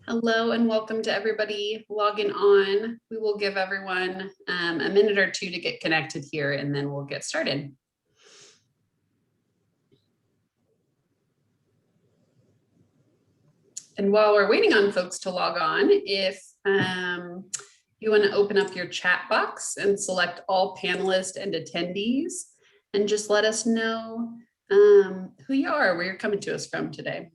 Hello and welcome to everybody logging on. We will give everyone a minute or two to get connected here and then we'll get started. And while we're waiting on folks to log on, if you want to open up your chat box and select all panelists and attendees and just let us know who you are, where you're coming to us from today.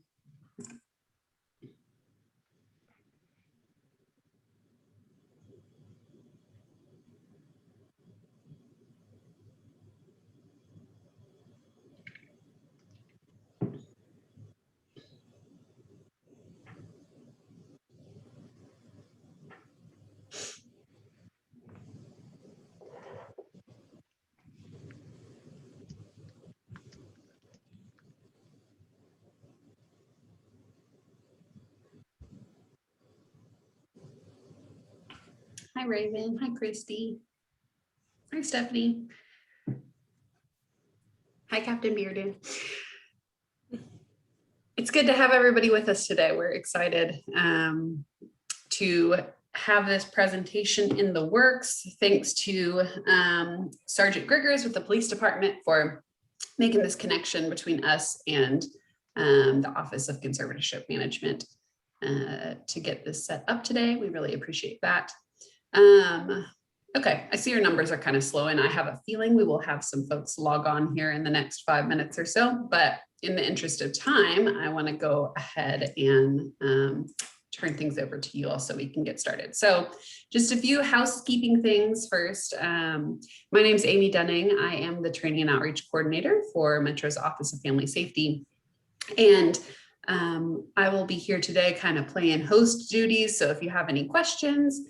Hi, Raven. Hi, Christy. Hi, Stephanie. Hi, Captain Bearden. It's good to have everybody with us today. We're excited to have this presentation in the works. Thanks to Sergeant Griggers with the police department for making this connection between us and the Office of Conservatorship Management to get this set up today. We really appreciate that. Okay, I see your numbers are kind of slow and I have a feeling we will have some folks log on here in the next 5 minutes or so, but in the interest of time, I want to go ahead and turn things over to you all so we can get started. So just a few housekeeping things first. My name is Amy Dunning. I am the Training and Outreach Coordinator for Metro's Office of Family Safety. And I will be here today kind of playing host duties. So if you have any questions,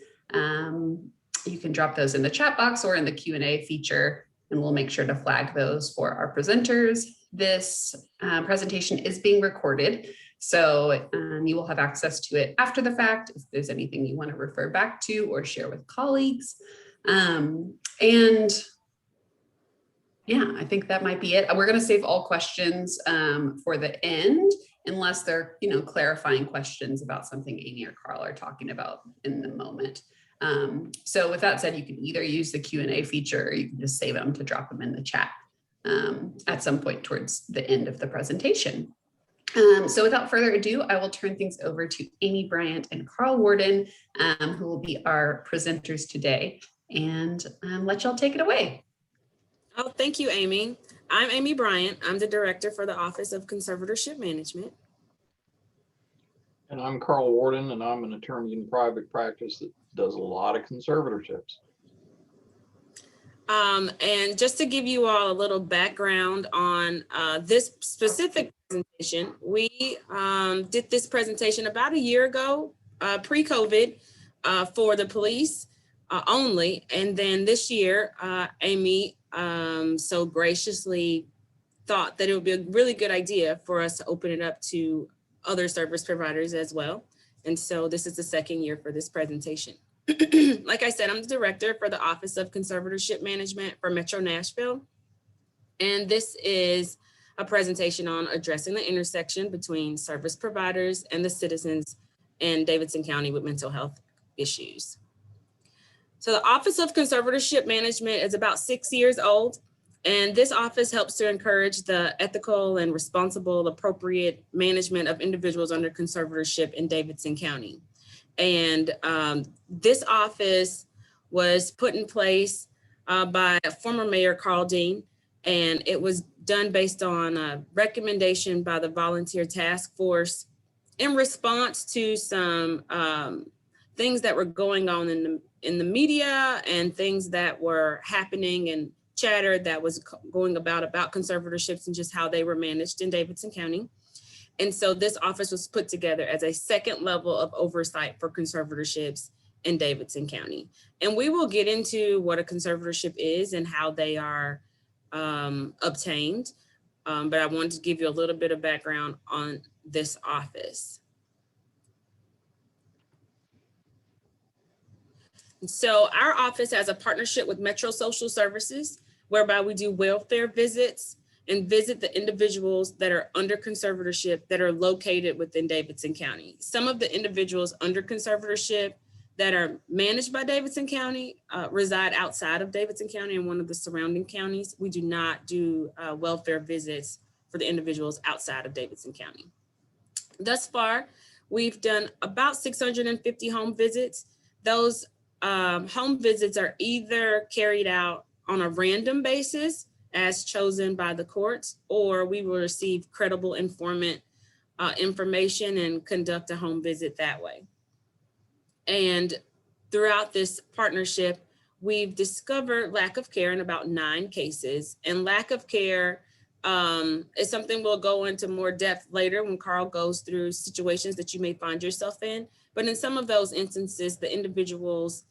you can drop those in the chat box or in the Q&A feature, and we'll make sure to flag those for our presenters. This presentation is being recorded, so you will have access to it after the fact if there's anything you want to refer back to or share with colleagues. And yeah, I think that might be it. We're going to save all questions for the end, unless they're clarifying questions about something Amy or Carl are talking about in the moment. So with that said, you can either use the Q&A feature or you can just save them to drop them in the chat at some point towards the end of the presentation. So without further ado, I will turn things over to Amy Bryant and Carl Warden, who will be our presenters today, and let y'all take it away. Oh, thank you, Amy. I'm Amy Bryant. I'm the Director for the Office of Conservatorship Management. And I'm Carl Warden, and I'm an attorney in private practice that does a lot of conservatorships. And just to give you all a little background on this specific presentation, we did this presentation about a year ago, pre-COVID, for the police only. And then this year, Amy so graciously thought that it would be a really good idea for us to open it up to other service providers as well. And so this is the second year for this presentation. Like I said, I'm the Director for the Office of Conservatorship Management for Metro Nashville. And this is a presentation on addressing the intersection between service providers and the citizens in Davidson County with mental health issues. So the Office of Conservatorship Management is about 6 years old. And this office helps to encourage the ethical and responsible, appropriate management of individuals under conservatorship in Davidson County. And this office was put in place by former Mayor Carl Dean, and it was done based on a recommendation by the Volunteer Task Force in response to some things that were going on in the media and things that were happening and chatter that was going about conservatorships and just how they were managed in Davidson County. And so this office was put together as a second level of oversight for conservatorships in Davidson County. And we will get into what a conservatorship is and how they are obtained. But I wanted to give you a little bit of background on this office. So our office has a partnership with Metro Social Services, whereby we do welfare visits and visit the individuals that are under conservatorship that are located within Davidson County. Some of the individuals under conservatorship that are managed by Davidson County reside outside of Davidson County and one of the surrounding counties. We do not do welfare visits for the individuals outside of Davidson County. Thus far, we've done about 650 home visits. Those home visits are either carried out on a random basis as chosen by the courts, or we will receive credible informant information and conduct a home visit that way. And throughout this partnership, we've discovered lack of care in about 9 cases. And lack of care is something we'll go into more depth later when Carl goes through situations that you may find yourself in. But in some of those instances, the individuals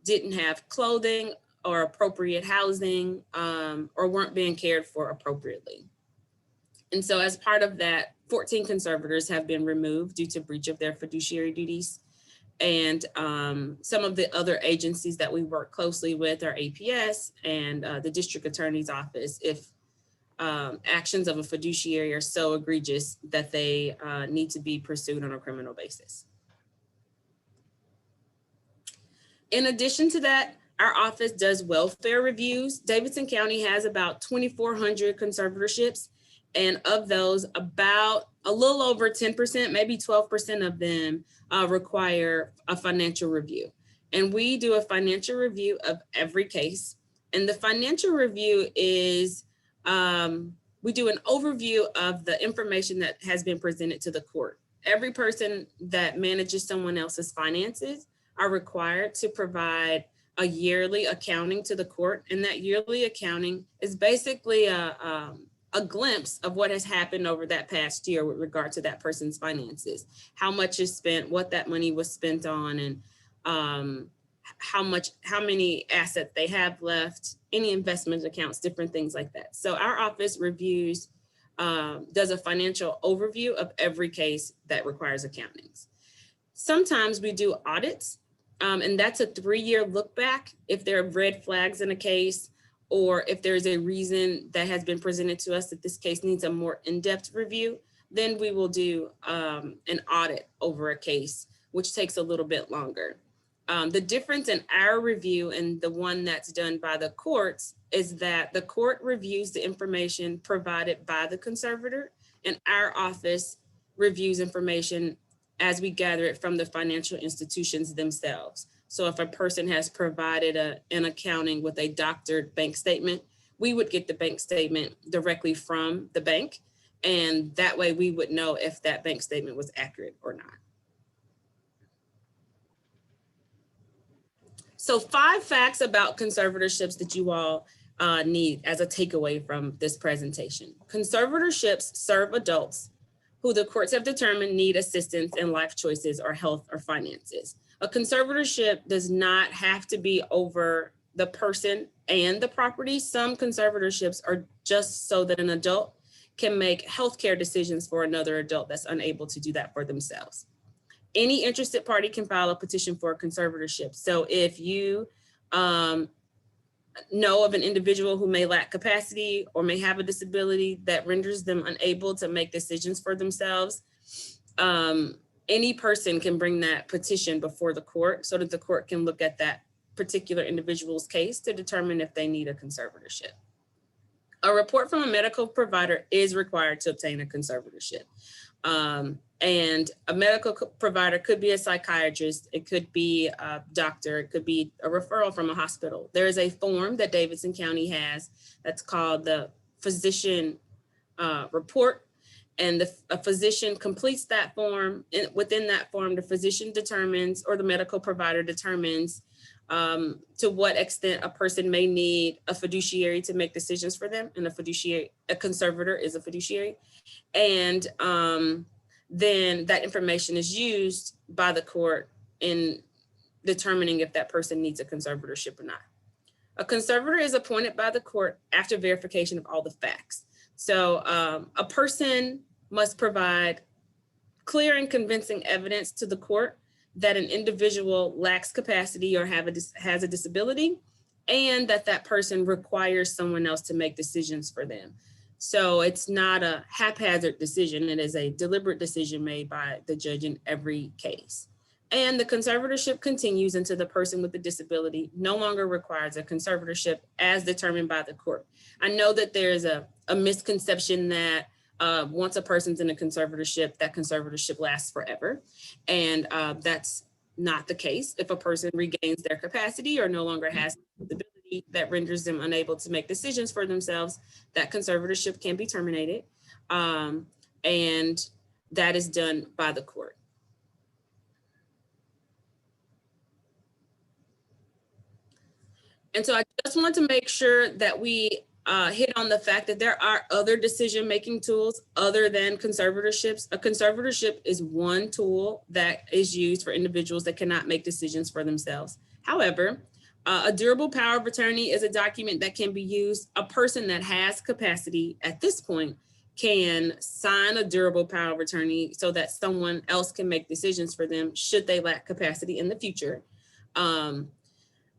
didn't have clothing or appropriate housing or weren't being cared for appropriately. And so as part of that, 14 conservators have been removed due to breach of their fiduciary duties. And some of the other agencies that we work closely with are APS and the district attorney's office if actions of a fiduciary are so egregious that they need to be pursued on a criminal basis. In addition to that, our office does welfare reviews. Davidson County has about 2,400 conservatorships, and of those, about a little over 10%, maybe 12% of them require a financial review. And we do a financial review of every case. And the financial review is, we do an overview of the information that has been presented to the court. Every person that manages someone else's finances are required to provide a yearly accounting to the court. And that yearly accounting is basically a glimpse of what has happened over that past year with regard to that person's finances, how much is spent, what that money was spent on, and how many assets they have left, any investment accounts, different things like that. So our office reviews, does a financial overview of every case that requires accountings. Sometimes we do audits, and that's a 3-year look back if there are red flags in a case, or if there's a reason that has been presented to us that this case needs a more in-depth review, then we will do an audit over a case, which takes a little bit longer. The difference in our review and the one that's done by the courts is that the court reviews the information provided by the conservator, and our office reviews information as we gather it from the financial institutions themselves. So if a person has provided an accounting with a doctored bank statement, we would get the bank statement directly from the bank. And that way we would know if that bank statement was accurate or not. So 5 facts about conservatorships that you all need as a takeaway from this presentation. Conservatorships serve adults who the courts have determined need assistance in life choices or health or finances. A conservatorship does not have to be over the person and the property. Some conservatorships are just so that an adult can make healthcare decisions for another adult that's unable to do that for themselves. Any interested party can file a petition for a conservatorship. So if you know of an individual who may lack capacity or may have a disability that renders them unable to make decisions for themselves, any person can bring that petition before the court so that the court can look at that particular individual's case to determine if they need a conservatorship. A report from a medical provider is required to obtain a conservatorship. And a medical provider could be a psychiatrist, it could be a doctor, it could be a referral from a hospital. There is a form that Davidson County has that's called the physician report. And a physician completes that form. And within that form, the physician determines, or the medical provider determines to what extent a person may need a fiduciary to make decisions for them. And a conservator is a fiduciary. And then that information is used by the court in determining if that person needs a conservatorship or not. A conservator is appointed by the court after verification of all the facts. So a person must provide clear and convincing evidence to the court that an individual lacks capacity or has a disability, and that person requires someone else to make decisions for them. So it's not a haphazard decision. It is a deliberate decision made by the judge in every case. And the conservatorship continues until the person with the disability no longer requires a conservatorship as determined by the court. I know that there's a misconception that once a person's in a conservatorship, that conservatorship lasts forever. And that's not the case. If a person regains their capacity or no longer has disability that renders them unable to make decisions for themselves, that conservatorship can be terminated. And that is done by the court. And so I just want to make sure that we hit on the fact that there are other decision-making tools other than conservatorships. A conservatorship is one tool that is used for individuals that cannot make decisions for themselves. However, a durable power of attorney is a document that can be used. A person that has capacity at this point can sign a durable power of attorney so that someone else can make decisions for them should they lack capacity in the future.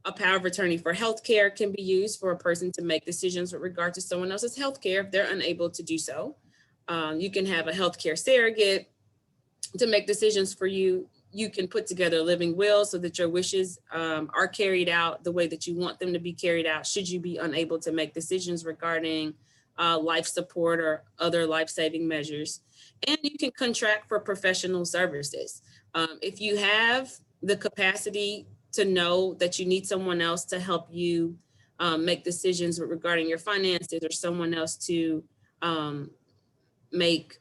A power of attorney for healthcare can be used for a person to make decisions with regard to someone else's healthcare if they're unable to do so. You can have a healthcare surrogate to make decisions for you. You can put together a living will so that your wishes are carried out the way that you want them to be carried out should you be unable to make decisions regarding life support or other life-saving measures. And you can contract for professional services. If you have the capacity to know that you need someone else to help you make decisions regarding your finances, or someone else to make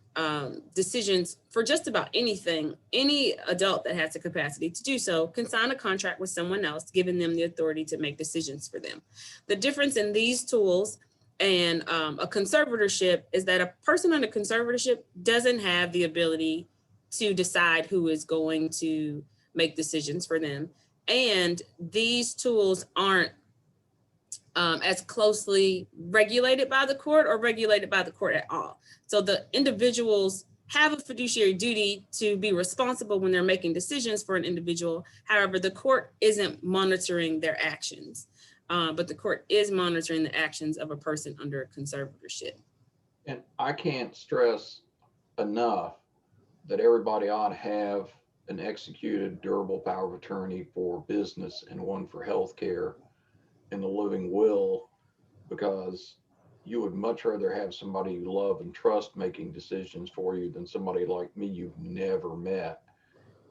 decisions for just about anything, any adult that has the capacity to do so can sign a contract with someone else, giving them the authority to make decisions for them. The difference in these tools and a conservatorship is that a person under conservatorship doesn't have the ability to decide who is going to make decisions for them. And these tools aren't as closely regulated by the court or regulated by the court at all. So the individuals have a fiduciary duty to be responsible when they're making decisions for an individual. However, the court isn't monitoring their actions, but the court is monitoring the actions of a person under a conservatorship. And I can't stress enough that everybody ought to have an executed durable power of attorney for business and one for healthcare in the living will, because you would much rather have somebody you love and trust making decisions for you than somebody like me you've never met.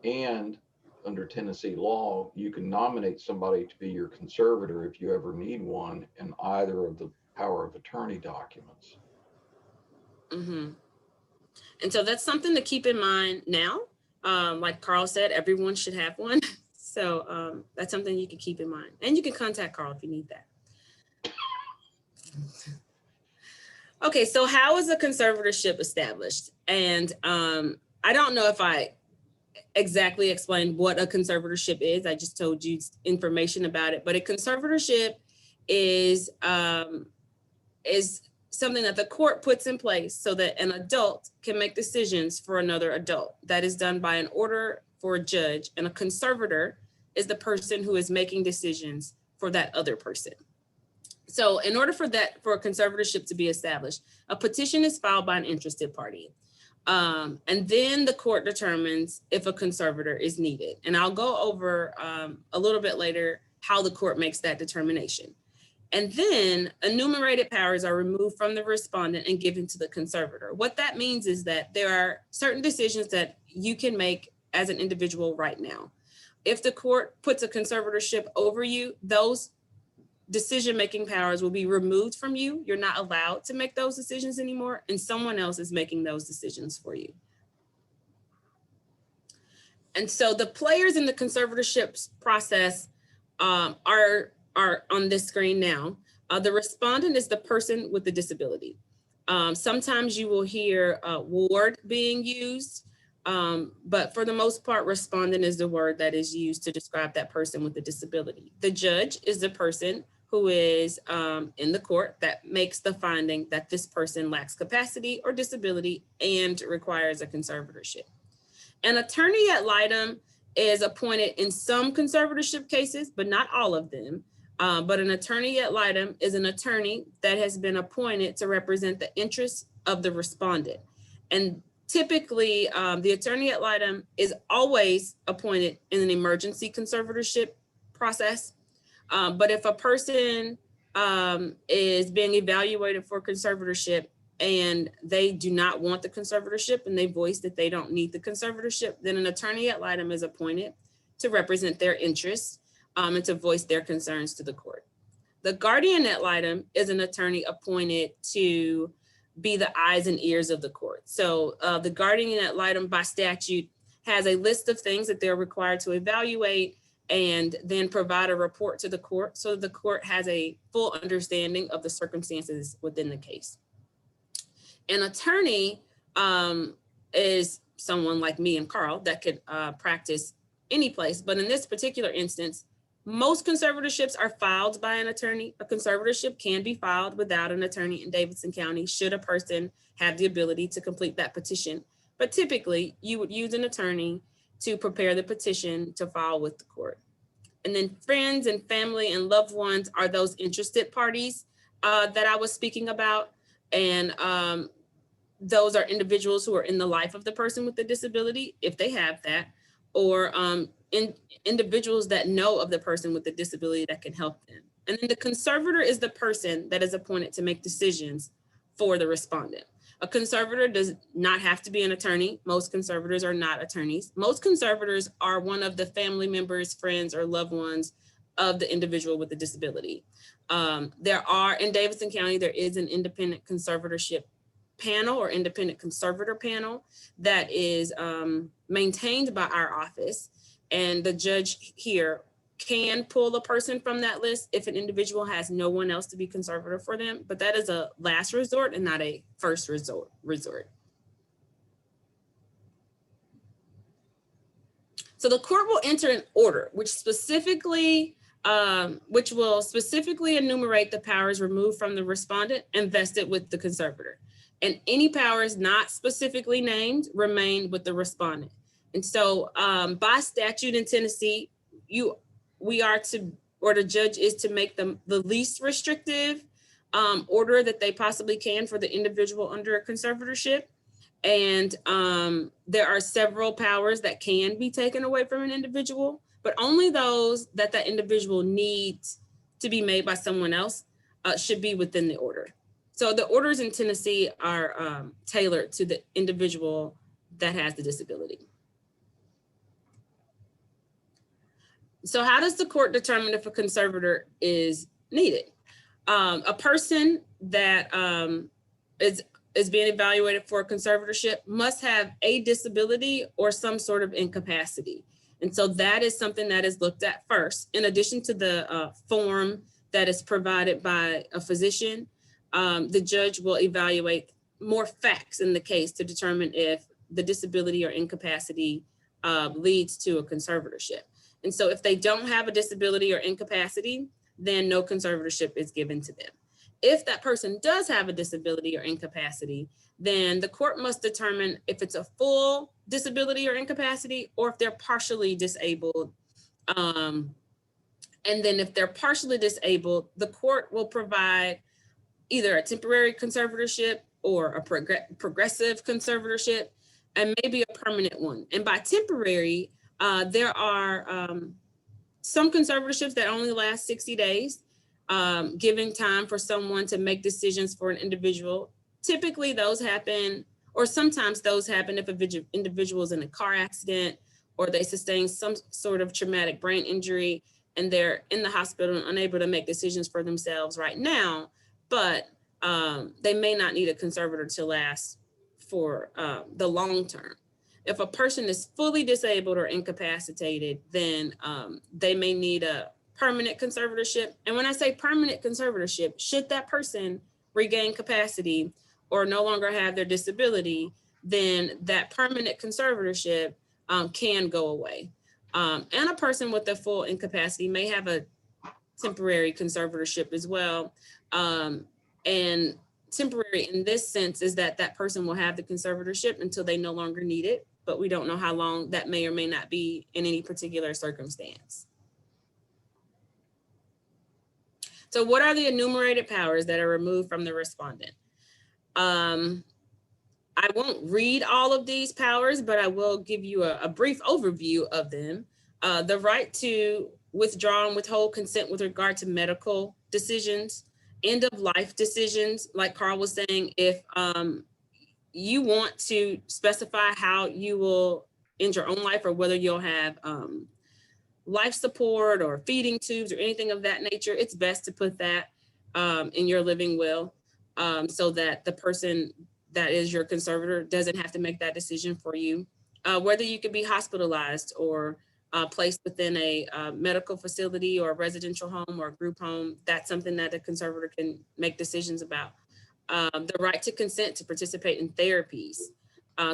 And under Tennessee law, you can nominate somebody to be your conservator if you ever need one in either of the power of attorney documents. Mm-hmm. And so that's something to keep in mind now. Like Carl said, everyone should have one. So that's something you can keep in mind. And you can contact Carl if you need that. Okay, so how is a conservatorship established? And I don't know if I exactly explained what a conservatorship is. I just told you information about it. But a conservatorship is something that the court puts in place so that an adult can make decisions for another adult. That is done by an order for a judge, and a conservator is the person who is making decisions for that other person. So in order for a conservatorship to be established, a petition is filed by an interested party. And then the court determines if a conservator is needed. And I'll go over a little bit later how the court makes that determination. And then enumerated powers are removed from the respondent and given to the conservator. What that means is that there are certain decisions that you can make as an individual right now. If the court puts a conservatorship over you, those decision-making powers will be removed from you. You're not allowed to make those decisions anymore, and someone else is making those decisions for you. And so the players in the conservatorships process are on this screen now. The respondent is the person with the disability. Sometimes you will hear ward being used, but for the most part, respondent is the word that is used to describe that person with the disability. The judge is the person who is in the court that makes the finding that this person lacks capacity or disability and requires a conservatorship. An attorney ad litem is appointed in some conservatorship cases, but not all of them. But an attorney ad litem is an attorney that has been appointed to represent the interests of the respondent. And typically, the attorney ad litem is always appointed in an emergency conservatorship process. But if a person is being evaluated for conservatorship and they do not want the conservatorship and they voice that they don't need the conservatorship, then an attorney ad litem is appointed to represent their interests and to voice their concerns to the court. The guardian ad litem is an attorney appointed to be the eyes and ears of the court. So the guardian ad litem by statute has a list of things that they're required to evaluate and then provide a report to the court so the court has a full understanding of the circumstances within the case. An attorney is someone like me and Carl that could practice any place, but in this particular instance, most conservatorships are filed by an attorney. A conservatorship can be filed without an attorney in Davidson County should a person have the ability to complete that petition. But typically, you would use an attorney to prepare the petition to file with the court. And then friends and family and loved ones are those interested parties that I was speaking about. And those are individuals who are in the life of the person with the disability, if they have that, or individuals that know of the person with the disability that can help them. And then the conservator is the person that is appointed to make decisions for the respondent. A conservator does not have to be an attorney. Most conservators are not attorneys. Most conservators are one of the family members, friends, or loved ones of the individual with the disability. There are, in Davidson County, there is an independent conservatorship panel or independent conservator panel that is maintained by our office. And the judge here can pull a person from that list if an individual has no one else to be conservator for them, but that is a last resort and not a first resort. So the court will enter an order which will specifically enumerate the powers removed from the respondent and vested with the conservator. And any powers not specifically named remain with the respondent. And so by statute in Tennessee, the judge is to make the least restrictive order that they possibly can for the individual under a conservatorship. And there are several powers that can be taken away from an individual, but only those that the individual needs to be made by someone else should be within the order. So the orders in Tennessee are tailored to the individual that has the disability. So how does the court determine if a conservator is needed? A person that is being evaluated for a conservatorship must have a disability or some sort of incapacity. And so that is something that is looked at first. In addition to the form that is provided by a physician, the judge will evaluate more facts in the case to determine if the disability or incapacity leads to a conservatorship. And so if they don't have a disability or incapacity, then no conservatorship is given to them. If that person does have a disability or incapacity, then the court must determine if it's a full disability or incapacity or if they're partially disabled. And then if they're partially disabled, the court will provide either a temporary conservatorship or a progressive conservatorship and maybe a permanent one. And by temporary, there are some conservatorships that only last 60 days, giving time for someone to make decisions for an individual. Typically those happen, or sometimes those happen if an individual is in a car accident or they sustain some sort of traumatic brain injury and they're in the hospital and unable to make decisions for themselves right now, but they may not need a conservator to last for the long term. If a person is fully disabled or incapacitated, then they may need a permanent conservatorship. And when I say permanent conservatorship, should that person regain capacity or no longer have their disability, then that permanent conservatorship can go away. And a person with a full incapacity may have a temporary conservatorship as well. And temporary in this sense is that that person will have the conservatorship until they no longer need it, but we don't know how long that may or may not be in any particular circumstance. So what are the enumerated powers that are removed from the respondent? I won't read all of these powers, but I will give you a brief overview of them. The right to withdraw and withhold consent with regard to medical decisions, end of life decisions, like Carl was saying, if you want to specify how you will end your own life or whether you'll have life support or feeding tubes or anything of that nature, it's best to put that in your living will so that the person that is your conservator doesn't have to make that decision for you. Whether you could be hospitalized or placed within a medical facility or a residential home or a group home, that's something that a conservator can make decisions about. The right to consent to participate in therapies.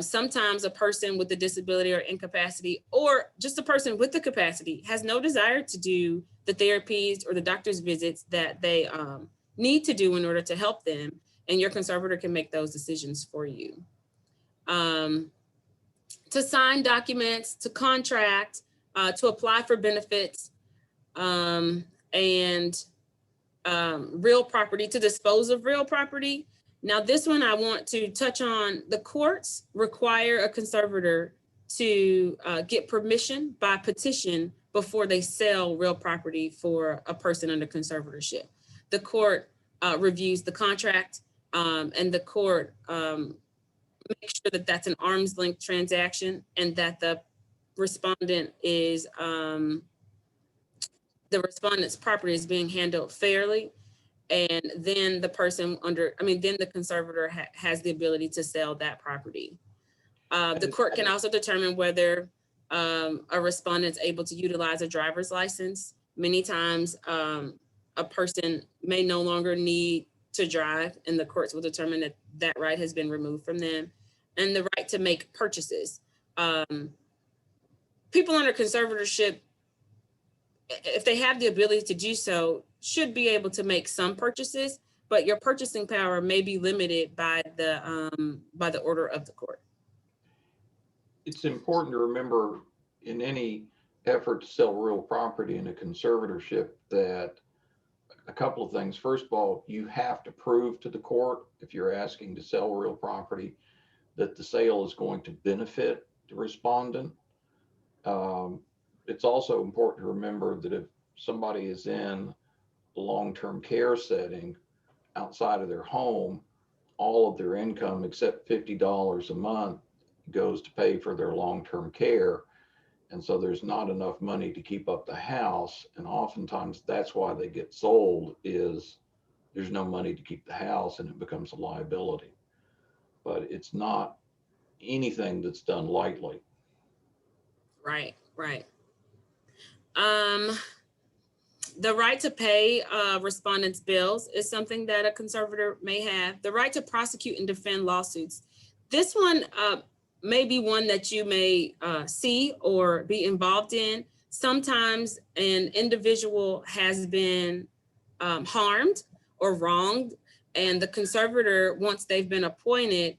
Sometimes a person with a disability or incapacity, or just a person with the capacity, has no desire to do the therapies or the doctor's visits that they need to do in order to help them, and your conservator can make those decisions for you. To sign documents, to contract, to apply for benefits, and real property, to dispose of real property. Now, this one I want to touch on. The courts require a conservator to get permission by petition before they sell real property for a person under conservatorship. The court reviews the contract and the court makes sure that that's an arm's length transaction and that the respondent is, the respondent's property is being handled fairly. And then the person then the conservator has the ability to sell that property. The court can also determine whether a respondent's able to utilize a driver's license. Many times a person may no longer need to drive, and the courts will determine that that right has been removed from them. And the right to make purchases. People under conservatorship, if they have the ability to do so, should be able to make some purchases, but your purchasing power may be limited by the order of the court. It's important to remember in any effort to sell real property in a conservatorship that a couple of things. First of all, you have to prove to the court, if you're asking to sell real property, that the sale is going to benefit the respondent. It's also important to remember that if somebody is in a long-term care setting outside of their home, all of their income except $50 a month goes to pay for their long-term care. And so there's not enough money to keep up the house. And oftentimes that's why they get sold, is there's no money to keep the house and it becomes a liability. But it's not anything that's done lightly. Right. The right to pay respondents' bills is something that a conservator may have. The right to prosecute and defend lawsuits. This one may be one that you may see or be involved in. Sometimes an individual has been harmed or wronged, and the conservator, once they've been appointed,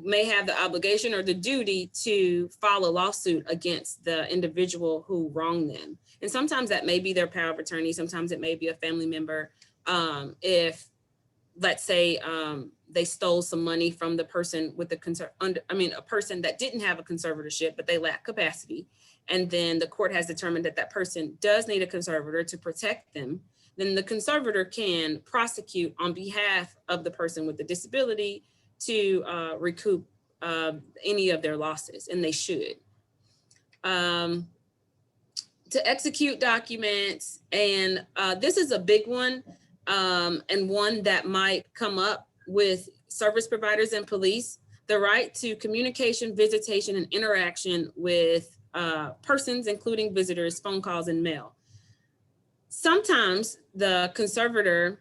may have the obligation or the duty to file a lawsuit against the individual who wronged them. And sometimes that may be their power of attorney. Sometimes it may be a family member. If, let's say, they stole some money from the person with the a person that didn't have a conservatorship, but they lack capacity. And then the court has determined that that person does need a conservator to protect them. Then the conservator can prosecute on behalf of the person with the disability to recoup any of their losses, and they should. To execute documents, and this is a big one, and one that might come up with service providers and police. The right to communication, visitation, and interaction with persons, including visitors, phone calls, and mail. Sometimes the conservator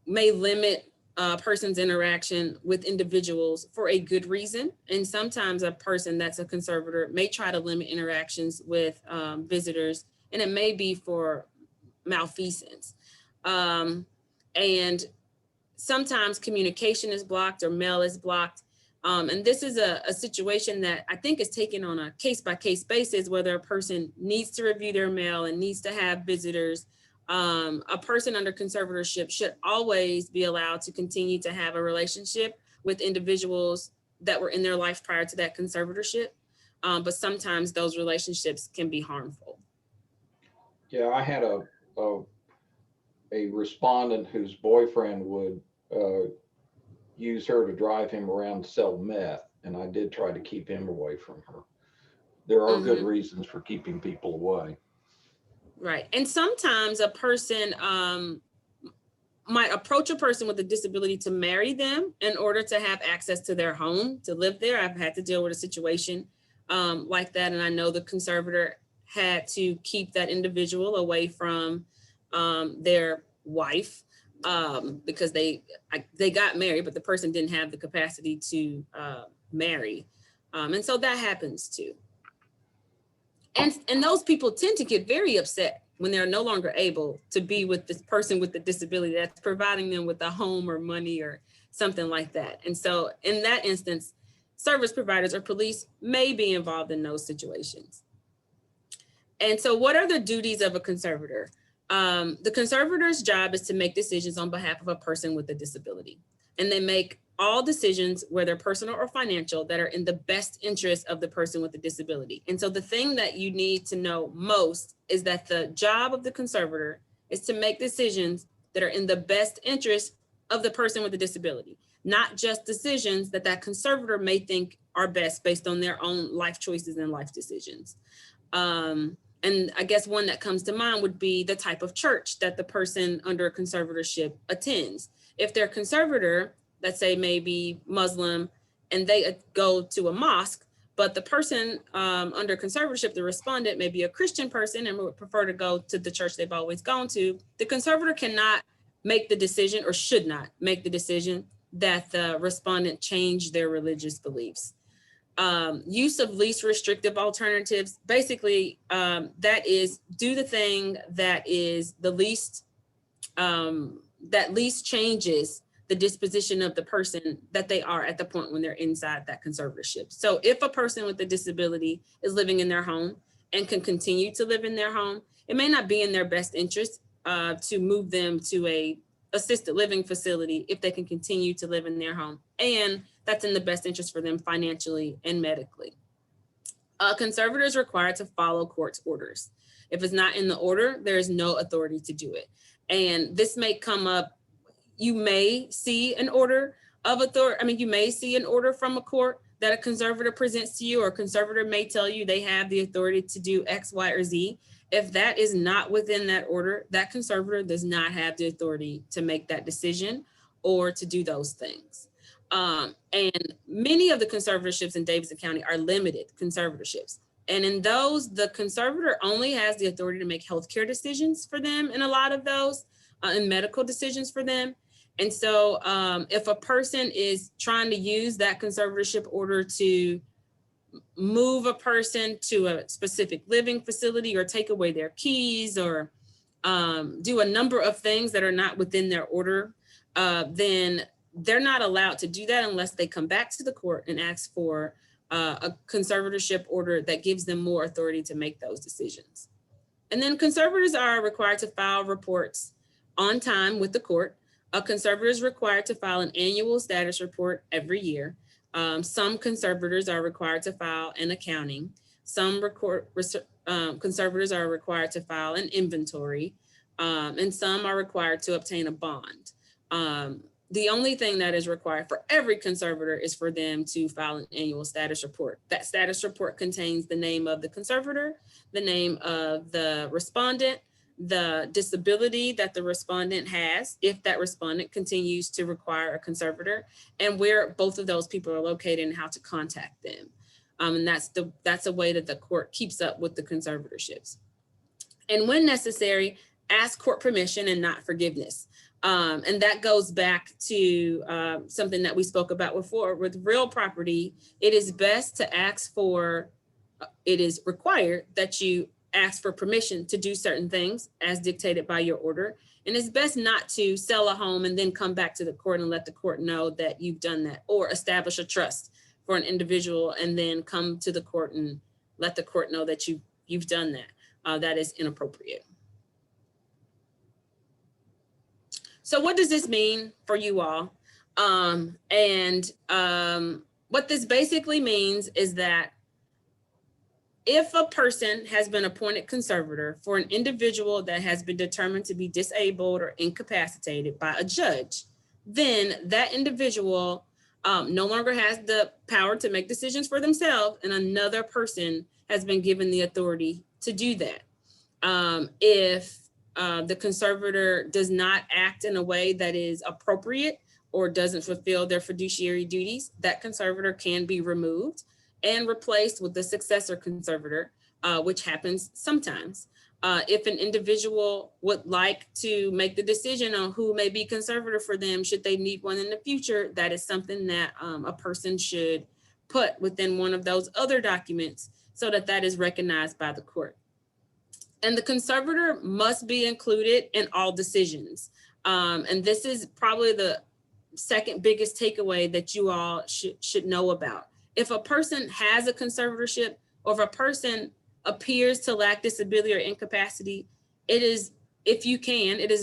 may limit a person's interaction with individuals for a good reason. And sometimes a person that's a conservator may try to limit interactions with visitors, and it may be for malfeasance. And sometimes communication is blocked or mail is blocked. And this is a situation that I think is taken on a case-by-case basis, whether a person needs to review their mail and needs to have visitors. A person under conservatorship should always be allowed to continue to have a relationship with individuals that were in their life prior to that conservatorship. But sometimes those relationships can be harmful. Yeah, I had a respondent whose boyfriend would use her to drive him around to sell meth, and I did try to keep him away from her. There are good reasons for keeping people away. Right. And sometimes a person might approach a person with a disability to marry them in order to have access to their home, to live there. I've had to deal with a situation like that. And I know the conservator had to keep that individual away from their wife because they got married, but the person didn't have the capacity to marry. And so that happens too. And those people tend to get very upset when they're no longer able to be with this person with the disability that's providing them with a home or money or something like that. And so in that instance, service providers or police may be involved in those situations. And so what are the duties of a conservator? The conservator's job is to make decisions on behalf of a person with a disability. And they make all decisions, whether personal or financial, that are in the best interest of the person with the disability. And so the thing that you need to know most is that the job of the conservator is to make decisions that are in the best interest of the person with the disability, not just decisions that that conservator may think are best based on their own life choices and life decisions. And I guess one that comes to mind would be the type of church that the person under a conservatorship attends. If their conservator, let's say maybe Muslim, and they go to a mosque, but the person under conservatorship, the respondent may be a Christian person and would prefer to go to the church they've always gone to, the conservator cannot make the decision or should not make the decision that the respondent change their religious beliefs. Use of least restrictive alternatives, basically that is do the thing that is the least, that least changes the disposition of the person that they are at the point when they're inside that conservatorship. So if a person with a disability is living in their home and can continue to live in their home, it may not be in their best interest to move them to a assisted living facility if they can continue to live in their home. And that's in the best interest for them financially and medically. A conservator is required to follow court's orders. If it's not in the order, there is no authority to do it. And this may come up, you may see an order of authority. You may see an order from a court that a conservator presents to you, or a conservator may tell you they have the authority to do X, Y, or Z. If that is not within that order, that conservator does not have the authority to make that decision or to do those things. And many of the conservatorships in Davidson County are limited conservatorships. And in those, the conservator only has the authority to make healthcare decisions for them in a lot of those, and medical decisions for them. And so if a person is trying to use that conservatorship order to move a person to a specific living facility or take away their keys or do a number of things that are not within their order, then they're not allowed to do that unless they come back to the court and ask for a conservatorship order that gives them more authority to make those decisions. And then conservators are required to file reports on time with the court. A conservator is required to file an annual status report every year. Some conservators are required to file an accounting. Some conservators are required to file an inventory, and some are required to obtain a bond. The only thing that is required for every conservator is for them to file an annual status report. That status report contains the name of the conservator, the name of the respondent, the disability that the respondent has, if that respondent continues to require a conservator, and where both of those people are located and how to contact them. And that's a way that the court keeps up with the conservatorships. And when necessary, ask court permission and not forgiveness. And that goes back to something that we spoke about before with real property. It is best to ask for, it is required that you ask for permission to do certain things as dictated by your order. And it's best not to sell a home and then come back to the court and let the court know that you've done that, or establish a trust for an individual and then come to the court and let the court know that you've done that. That is inappropriate. So what does this mean for you all? What this basically means is that if a person has been appointed conservator for an individual that has been determined to be disabled or incapacitated by a judge, then that individual no longer has the power to make decisions for themselves, and another person has been given the authority to do that. If the conservator does not act in a way that is appropriate or doesn't fulfill their fiduciary duties, that conservator can be removed and replaced with the successor conservator, which happens sometimes. If an individual would like to make the decision on who may be conservator for them, should they need one in the future, that is something that a person should put within one of those other documents so that that is recognized by the court. And the conservator must be included in all decisions. And this is probably the second biggest takeaway that you all should know about. If a person has a conservatorship, or if a person appears to lack disability or incapacity, it is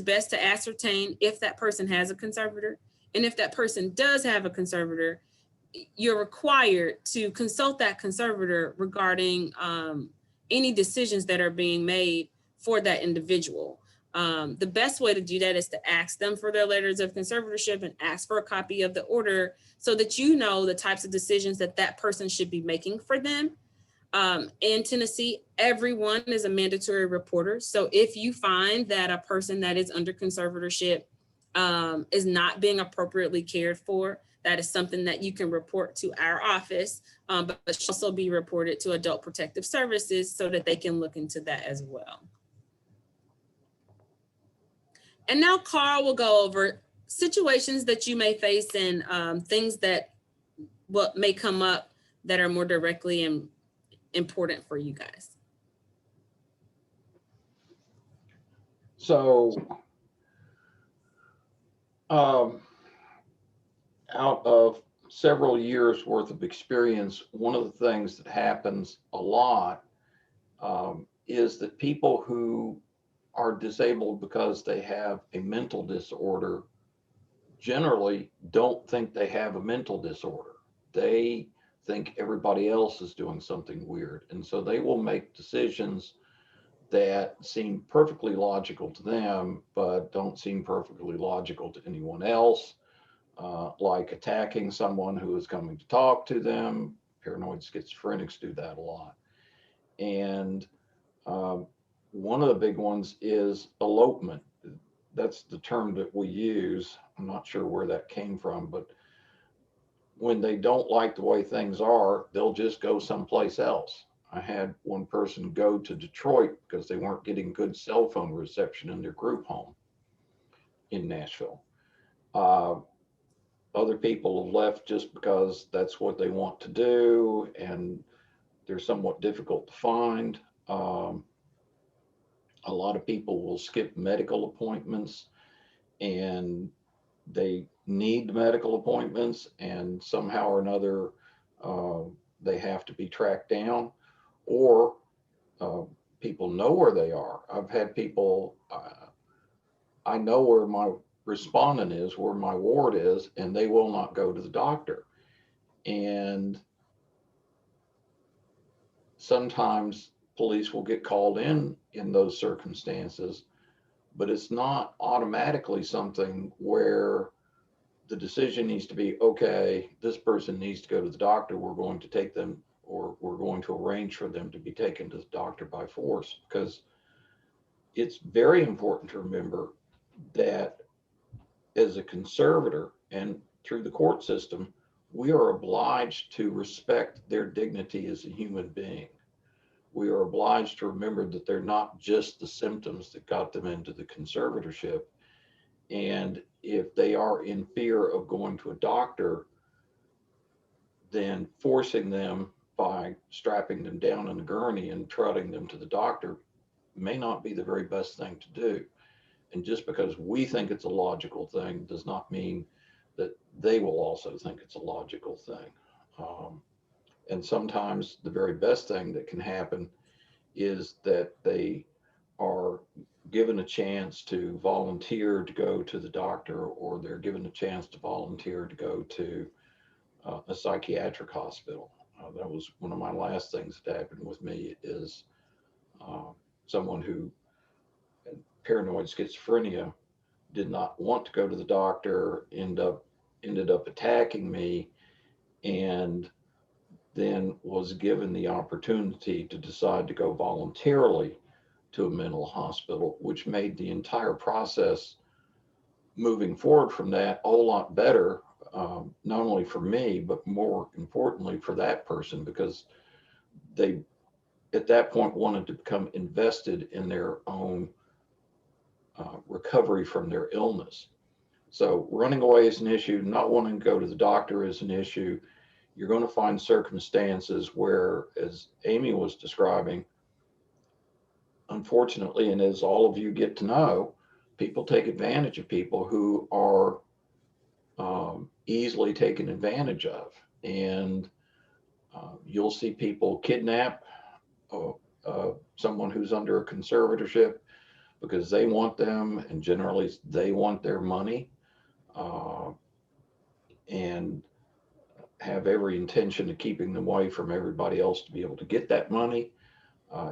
best to ascertain if that person has a conservator. And if that person does have a conservator, you're required to consult that conservator regarding any decisions that are being made for that individual. The best way to do that is to ask them for their letters of conservatorship and ask for a copy of the order so that you know the types of decisions that that person should be making for them. In Tennessee, everyone is a mandatory reporter. So if you find that a person that is under conservatorship is not being appropriately cared for, that is something that you can report to our office, but should also be reported to Adult Protective Services so that they can look into that as well. And now Carl will go over situations that you may face and things that may come up that are more directly and important for you guys. So out of several years worth of experience, one of the things that happens a lot is that people who are disabled because they have a mental disorder generally don't think they have a mental disorder. They think everybody else is doing something weird. And so they will make decisions that seem perfectly logical to them, but don't seem perfectly logical to anyone else, like attacking someone who is coming to talk to them. Paranoid schizophrenics do that a lot. And one of the big ones is elopement. That's the term that we use. I'm not sure where that came from, but when they don't like the way things are, they'll just go someplace else. I had one person go to Detroit because they weren't getting good cell phone reception in their group home in Nashville. Other people have left just because that's what they want to do, and they're somewhat difficult to find. A lot of people will skip medical appointments, and they need medical appointments, and somehow or another they have to be tracked down, or people know where they are. I've had people, I know where my respondent is, where my ward is, and they will not go to the doctor. And sometimes police will get called in those circumstances, but it's not automatically something where the decision needs to be, okay, this person needs to go to the doctor, we're going to take them, or we're going to arrange for them to be taken to the doctor by force. Because it's very important to remember that as a conservator and through the court system, we are obliged to respect their dignity as a human being. We are obliged to remember that they're not just the symptoms that got them into the conservatorship. And if they are in fear of going to a doctor, then forcing them by strapping them down in a gurney and trotting them to the doctor may not be the very best thing to do. And just because we think it's a logical thing does not mean that they will also think it's a logical thing. And sometimes the very best thing that can happen is that they are given a chance to volunteer to go to the doctor, or they're given a chance to volunteer to go to a psychiatric hospital. That was one of my last things that happened with me, is someone who had paranoid schizophrenia did not want to go to the doctor, ended up attacking me, and then was given the opportunity to decide to go voluntarily to a mental hospital, which made the entire process moving forward from that a whole lot better, not only for me, but more importantly for that person, because they at that point wanted to become invested in their own recovery from their illness. So running away is an issue. Not wanting to go to the doctor is an issue. You're going to find circumstances where, as Amy was describing, unfortunately, and as all of you get to know, people take advantage of people who are easily taken advantage of. And you'll see people kidnap someone who's under a conservatorship because they want them, and generally they want their money, and have every intention of keeping them away from everybody else to be able to get that money.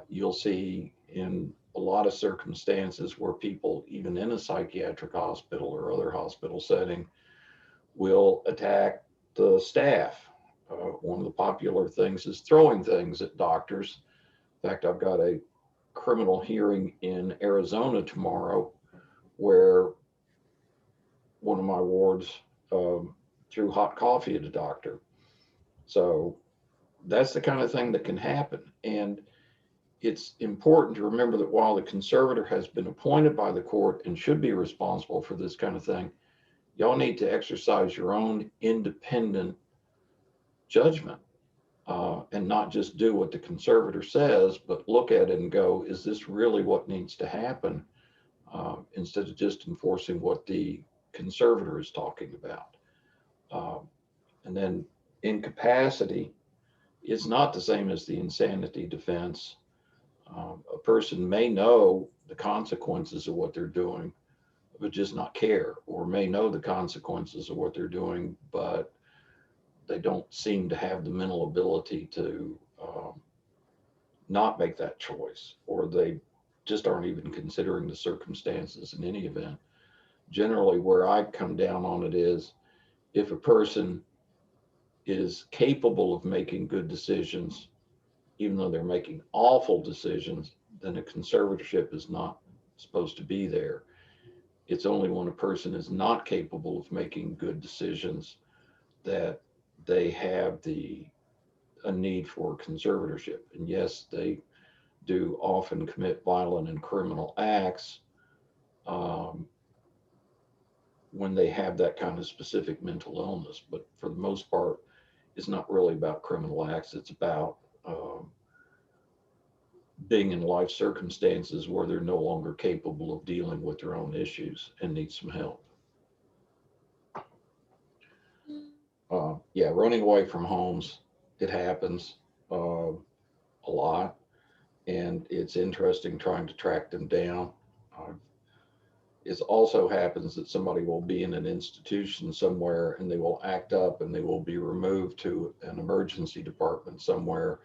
You'll see in a lot of circumstances where people, even in a psychiatric hospital or other hospital setting, will attack the staff. One of the popular things is throwing things at doctors. In fact, I've got a criminal hearing in Arizona tomorrow where one of my wards threw hot coffee at a doctor. So that's the kind of thing that can happen. And it's important to remember that while the conservator has been appointed by the court and should be responsible for this kind of thing, y'all need to exercise your own independent judgment, and not just do what the conservator says, but look at it and go, is this really what needs to happen? Instead of just enforcing what the conservator is talking about. And then incapacity is not the same as the insanity defense. A person may know the consequences of what they're doing, but just not care, or may know the consequences of what they're doing, but they don't seem to have the mental ability to not make that choice, or they just aren't even considering the circumstances in any event. Generally, where I come down on it is, if a person is capable of making good decisions, even though they're making awful decisions, then a conservatorship is not supposed to be there. It's only when a person is not capable of making good decisions that they have a need for conservatorship. And yes, they do often commit violent and criminal acts when they have that kind of specific mental illness. But for the most part, it's not really about criminal acts. It's about being in life circumstances where they're no longer capable of dealing with their own issues and need some help. Yeah, running away from homes, it happens a lot, and it's interesting trying to track them down. It also happens that somebody will be in an institution somewhere and they will act up and they will be removed to an emergency department somewhere,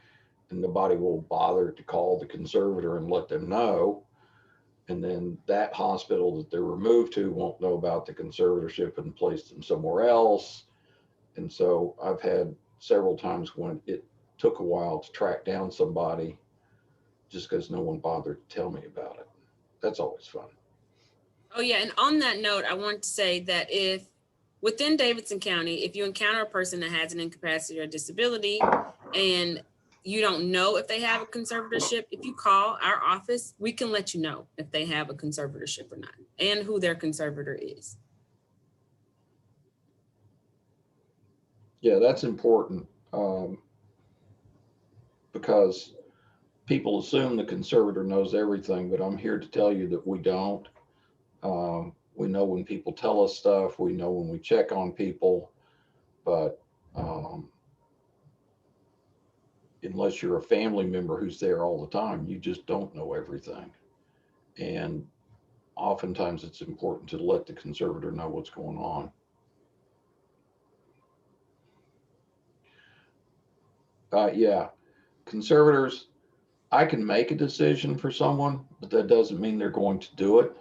and nobody will bother to call the conservator and let them know. And then that hospital that they're removed to won't know about the conservatorship and place them somewhere else. And so I've had several times when it took a while to track down somebody just because no one bothered to tell me about it. That's always fun. Oh yeah, and on that note, I want to say that if within Davidson County, if you encounter a person that has an incapacity or disability and you don't know if they have a conservatorship, if you call our office, we can let you know if they have a conservatorship or not and who their conservator is. Yeah, that's important. because people assume the conservator knows everything, but I'm here to tell you that we don't. We know when people tell us stuff, we know when we check on people, but unless you're a family member who's there all the time, you just don't know everything. And oftentimes it's important to let the conservator know what's going on. Yeah, conservators, I can make a decision for someone, but that doesn't mean they're going to do it.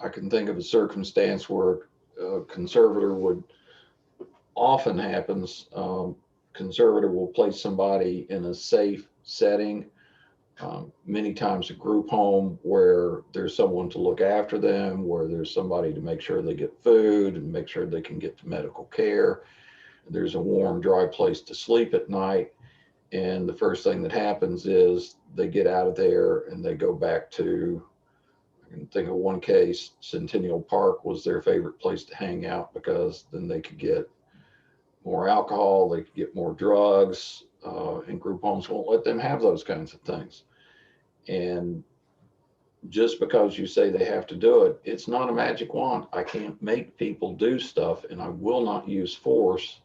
I can think of a circumstance where a conservator would, often happens, conservator will place somebody in a safe setting, many times a group home where there's someone to look after them, where there's somebody to make sure they get food and make sure they can get to medical care. There's a warm, dry place to sleep at night. And the first thing that happens is they get out of there and they go back to, I can think of one case, Centennial Park was their favorite place to hang out because then they could get more alcohol, they could get more drugs, and group homes won't let them have those kinds of things. And just because you say they have to do it, it's not a magic wand. I can't make people do stuff, and I will not use force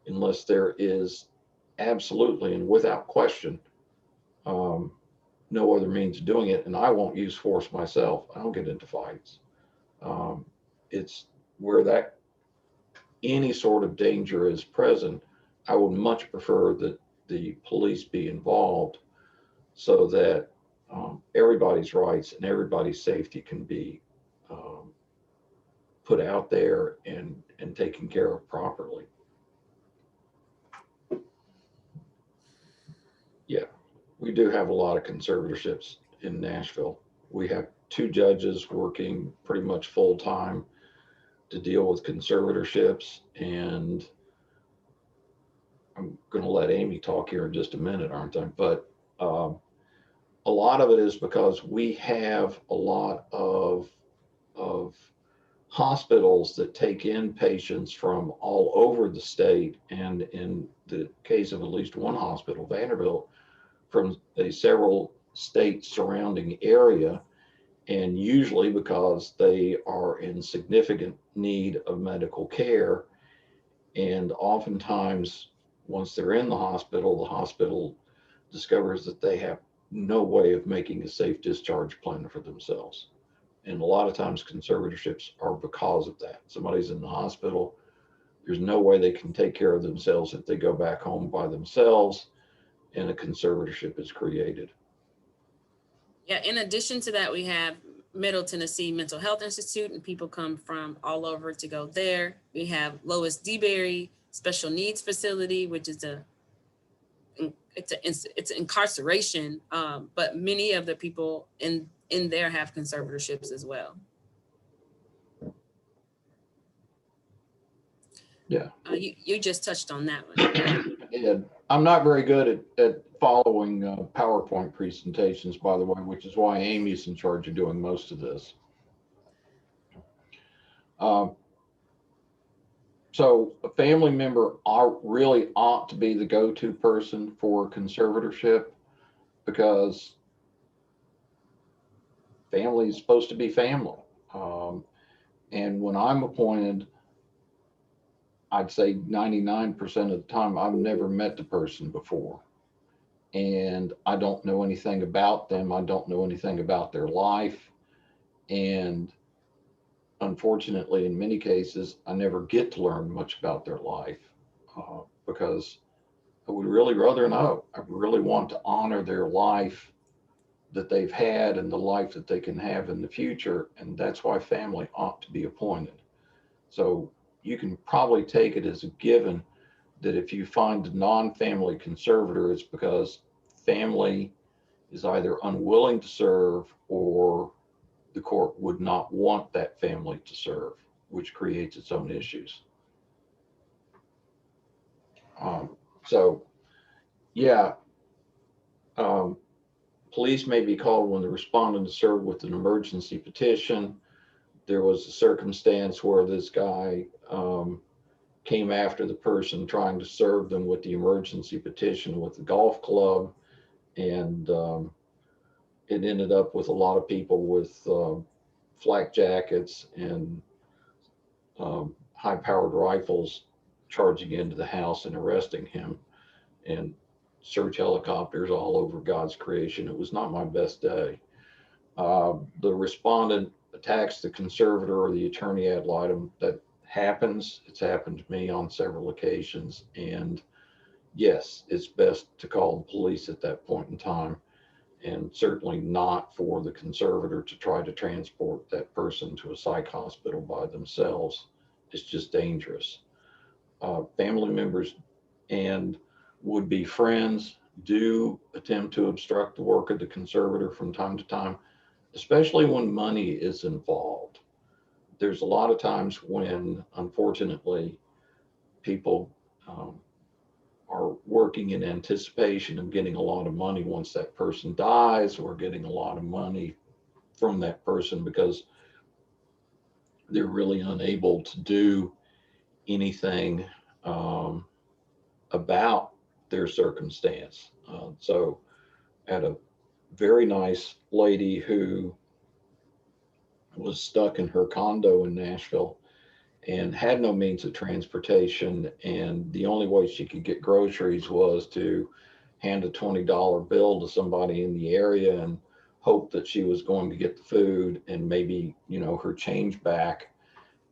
unless there is absolutely and without question no other means of doing it. And I won't use force myself. I don't get into fights. It's where that any sort of danger is present, I would much prefer that the police be involved so that everybody's rights and everybody's safety can be put out there and taken care of properly. Yeah, we do have a lot of conservatorships in Nashville. We have 2 judges working pretty much full time to deal with conservatorships, and I'm going to let Amy talk here in just a minute, aren't I? But a lot of it is because we have a lot of hospitals that take in patients from all over the state, and in the case of at least one hospital, Vanderbilt, from a several state surrounding area. And usually because they are in significant need of medical care. And oftentimes, once they're in the hospital discovers that they have no way of making a safe discharge plan for themselves. And a lot of times conservatorships are because of that. Somebody's in the hospital, there's no way they can take care of themselves if they go back home by themselves, and a conservatorship is created. Yeah, in addition to that, we have Middle Tennessee Mental Health Institute, and people come from all over to go there. We have Lois DeBerry Special Needs Facility, which is it's an incarceration, but many of the people in there have conservatorships as well. Yeah. You just touched on that one. And I'm not very good at following PowerPoint presentations, by the way, which is why Amy's in charge of doing most of this. So a family member really ought to be the go-to person for conservatorship, because family is supposed to be family. And when I'm appointed, I'd say 99% of the time, I've never met the person before. And I don't know anything about them. I don't know anything about their life. And unfortunately, in many cases, I never get to learn much about their life because I would really rather know. I really want to honor their life that they've had and the life that they can have in the future. And that's why family ought to be appointed. So you can probably take it as a given that if you find a non-family conservator, it's because family is either unwilling to serve or the court would not want that family to serve, which creates its own issues. Police may be called when the respondent is served with an emergency petition. There was a circumstance where this guy came after the person trying to serve them with the emergency petition with the golf club. And it ended up with a lot of people with flak jackets and high-powered rifles charging into the house and arresting him, and search helicopters all over God's creation. It was not my best day. The respondent attacks the conservator or the attorney ad litem. That happens. It's happened to me on several occasions. And yes, it's best to call the police at that point in time, and certainly not for the conservator to try to transport that person to a psych hospital by themselves. It's just dangerous. Family members and would-be friends do attempt to obstruct the work of the conservator from time to time, especially when money is involved. There's a lot of times when, unfortunately, people are working in anticipation of getting a lot of money once that person dies, or getting a lot of money from that person because they're really unable to do anything about their circumstance. So I had a very nice lady who was stuck in her condo in Nashville and had no means of transportation. And the only way she could get groceries was to hand a $20 bill to somebody in the area and hope that she was going to get the food and maybe, her change back.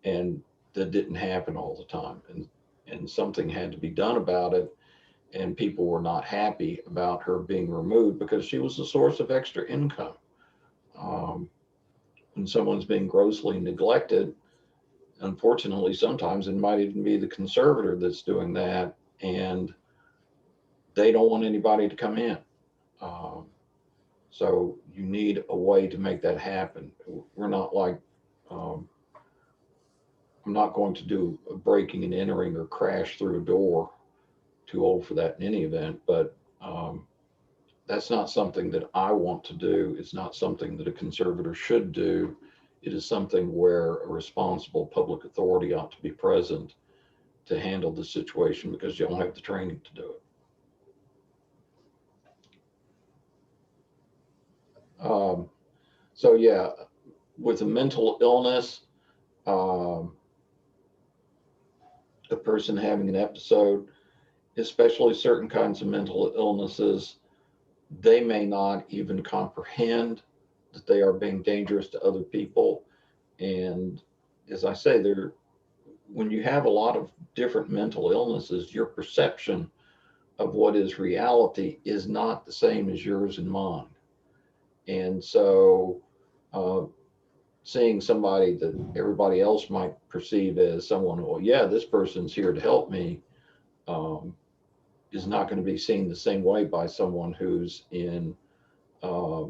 And that didn't happen all the time. And something had to be done about it. And people were not happy about her being removed because she was a source of extra income. When someone's being grossly neglected, unfortunately, sometimes it might even be the conservator that's doing that, and they don't want anybody to come in. So you need a way to make that happen. We're not like, I'm not going to do a breaking and entering or crash through a door. Too old for that in any event, but that's not something that I want to do. It's not something that a conservator should do. It is something where a responsible public authority ought to be present to handle the situation because you don't have the training to do it. So yeah, with a mental illness, a person having an episode, especially certain kinds of mental illnesses, they may not even comprehend that they are being dangerous to other people. And as I say, when you have a lot of different mental illnesses, your perception of what is reality is not the same as yours and mine. And so seeing somebody that everybody else might perceive as someone, well, yeah, this person's here to help me, is not going to be seen the same way by someone who's in a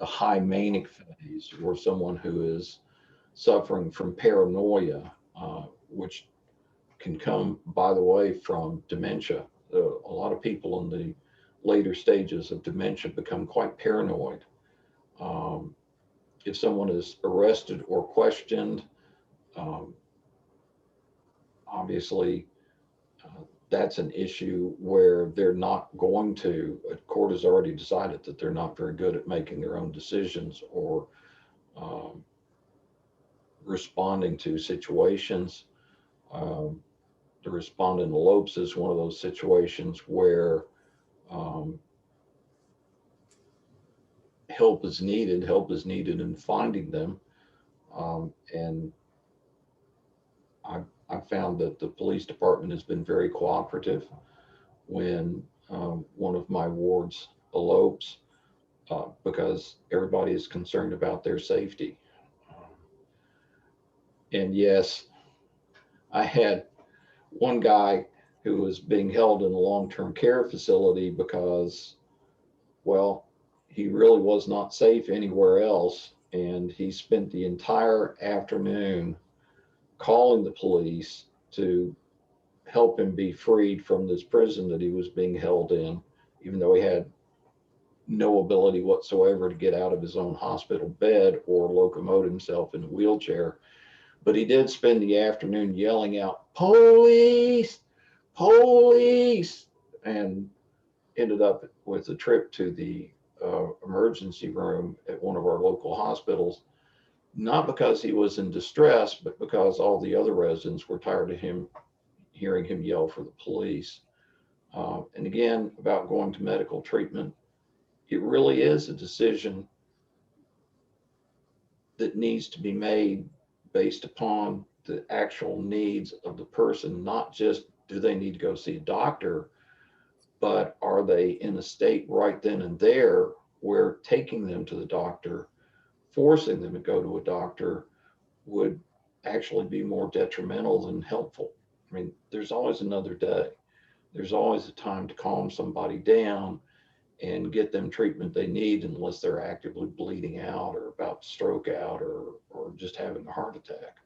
high manic phase, or someone who is suffering from paranoia, which can come, by the way, from dementia. A lot of people in the later stages of dementia become quite paranoid. If someone is arrested or questioned, obviously that's an issue where they're not going to, a court has already decided that they're not very good at making their own decisions or responding to situations. The respondent elopes is one of those situations where help is needed in finding them. And I've found that the police department has been very cooperative when one of my wards elopes, because everybody is concerned about their safety. And yes, I had one guy who was being held in a long-term care facility because, well, he really was not safe anywhere else. And he spent the entire afternoon calling the police to help him be freed from this prison that he was being held in, even though he had no ability whatsoever to get out of his own hospital bed or locomote himself in a wheelchair. But he did spend the afternoon yelling out, "Police, police," and ended up with a trip to the emergency room at one of our local hospitals, not because he was in distress, but because all the other residents were tired of him hearing him yell for the police. And again, about going to medical treatment, it really is a decision that needs to be made based upon the actual needs of the person, not just do they need to go see a doctor, but are they in a state right then and there where taking them to the doctor, forcing them to go to a doctor would actually be more detrimental than helpful. I mean, there's always another day. There's always a time to calm somebody down and get them treatment they need unless they're actively bleeding out or about to stroke out or just having a heart attack.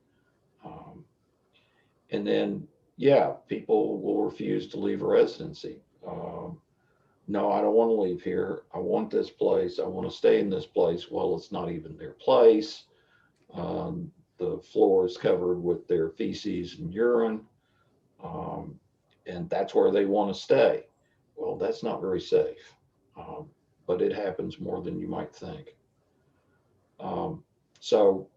And then, yeah, people will refuse to leave a residency. No, I don't want to leave here. I want this place. I want to stay in this place. Well, it's not even their place. The floor is covered with their feces and urine. And that's where they want to stay. Well, that's not very safe. But it happens more than you might think. So